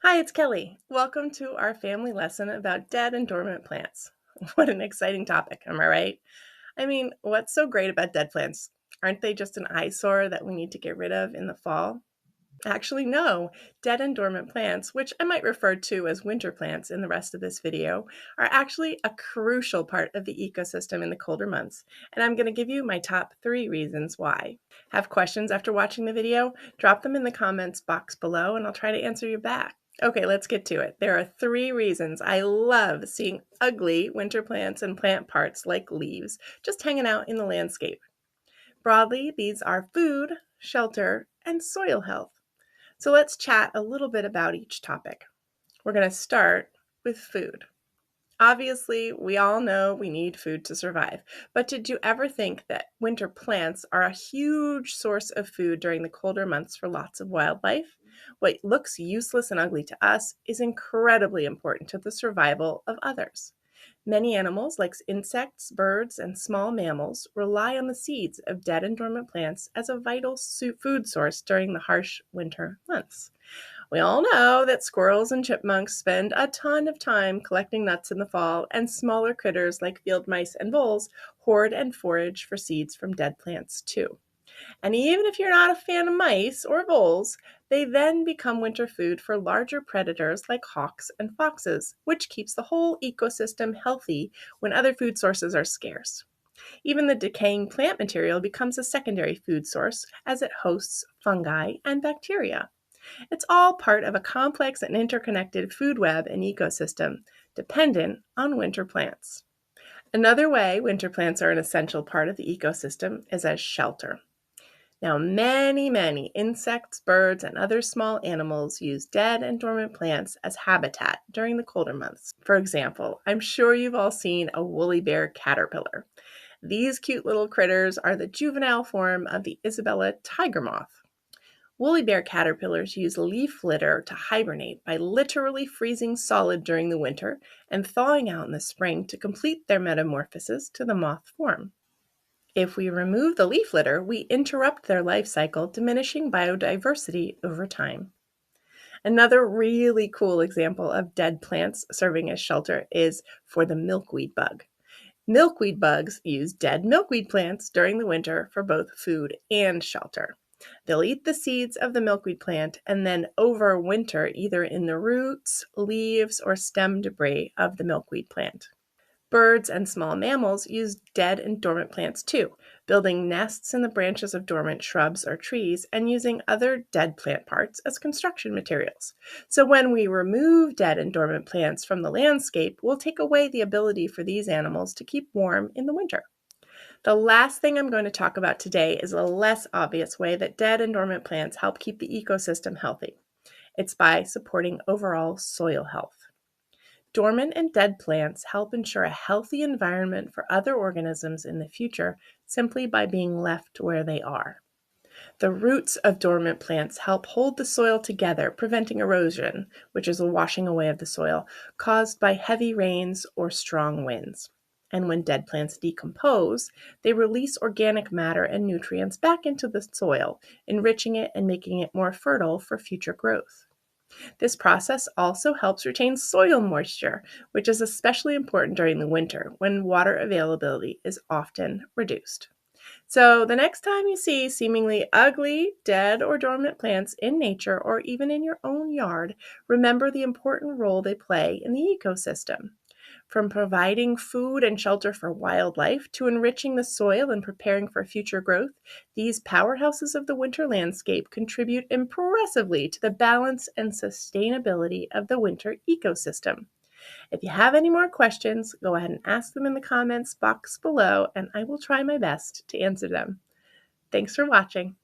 Hi, it's Kelly. Welcome to our family lesson about dead and dormant plants. What an exciting topic, am I right? I mean, what's so great about dead plants? Aren't they just an eyesore that we need to get rid of in the fall? Actually, no. Dead and dormant plants, which I might refer to as winter plants in the rest of this video, are actually a crucial part of the ecosystem in the colder months. And I'm going to give you my top 3 reasons why. Have questions after watching the video? Drop them in the comments box below and I'll try to answer you back. Okay, let's get to it. There are 3 reasons I love seeing ugly winter plants and plant parts like leaves just hanging out in the landscape. Broadly, these are food, shelter, and soil health. So let's chat a little bit about each topic. We're going to start with food. Obviously, we all know we need food to survive, but did you ever think that winter plants are a huge source of food during the colder months for lots of wildlife? What looks useless and ugly to us is incredibly important to the survival of others. Many animals, like insects, birds, and small mammals, rely on the seeds of dead and dormant plants as a vital food source during the harsh winter months. We all know that squirrels and chipmunks spend a ton of time collecting nuts in the fall, and smaller critters like field mice and voles hoard and forage for seeds from dead plants too. And even if you're not a fan of mice or voles, they then become winter food for larger predators like hawks and foxes, which keeps the whole ecosystem healthy when other food sources are scarce. Even the decaying plant material becomes a secondary food source as it hosts fungi and bacteria. It's all part of a complex and interconnected food web and ecosystem dependent on winter plants. Another way winter plants are an essential part of the ecosystem is as shelter. Now, many insects, birds, and other small animals use dead and dormant plants as habitat during the colder months. For example, I'm sure you've all seen a woolly bear caterpillar. These cute little critters are the juvenile form of the Isabella tiger moth. Woolly bear caterpillars use leaf litter to hibernate by literally freezing solid during the winter and thawing out in the spring to complete their metamorphosis to the moth form. If we remove the leaf litter, we interrupt their life cycle, diminishing biodiversity over time. Another really cool example of dead plants serving as shelter is for the milkweed bug. Milkweed bugs use dead milkweed plants during the winter for both food and shelter. They'll eat the seeds of the milkweed plant and then overwinter either in the roots, leaves, or stem debris of the milkweed plant. Birds and small mammals use dead and dormant plants too, building nests in the branches of dormant shrubs or trees and using other dead plant parts as construction materials. So when we remove dead and dormant plants from the landscape, we'll take away the ability for these animals to keep warm in the winter. The last thing I'm going to talk about today is a less obvious way that dead and dormant plants help keep the ecosystem healthy. It's by supporting overall soil health. Dormant and dead plants help ensure a healthy environment for other organisms in the future simply by being left where they are. The roots of dormant plants help hold the soil together, preventing erosion, which is a washing away of the soil, caused by heavy rains or strong winds. And when dead plants decompose, they release organic matter and nutrients back into the soil, enriching it and making it more fertile for future growth. This process also helps retain soil moisture, which is especially important during the winter when water availability is often reduced. So, the next time you see seemingly ugly, dead, or dormant plants in nature or even in your own yard, remember the important role they play in the ecosystem. From providing food and shelter for wildlife to enriching the soil and preparing for future growth, these powerhouses of the winter landscape contribute impressively to the balance and sustainability of the winter ecosystem. If you have any more questions, go ahead and ask them in the comments box below, and I will try my best to answer them. Thanks for watching.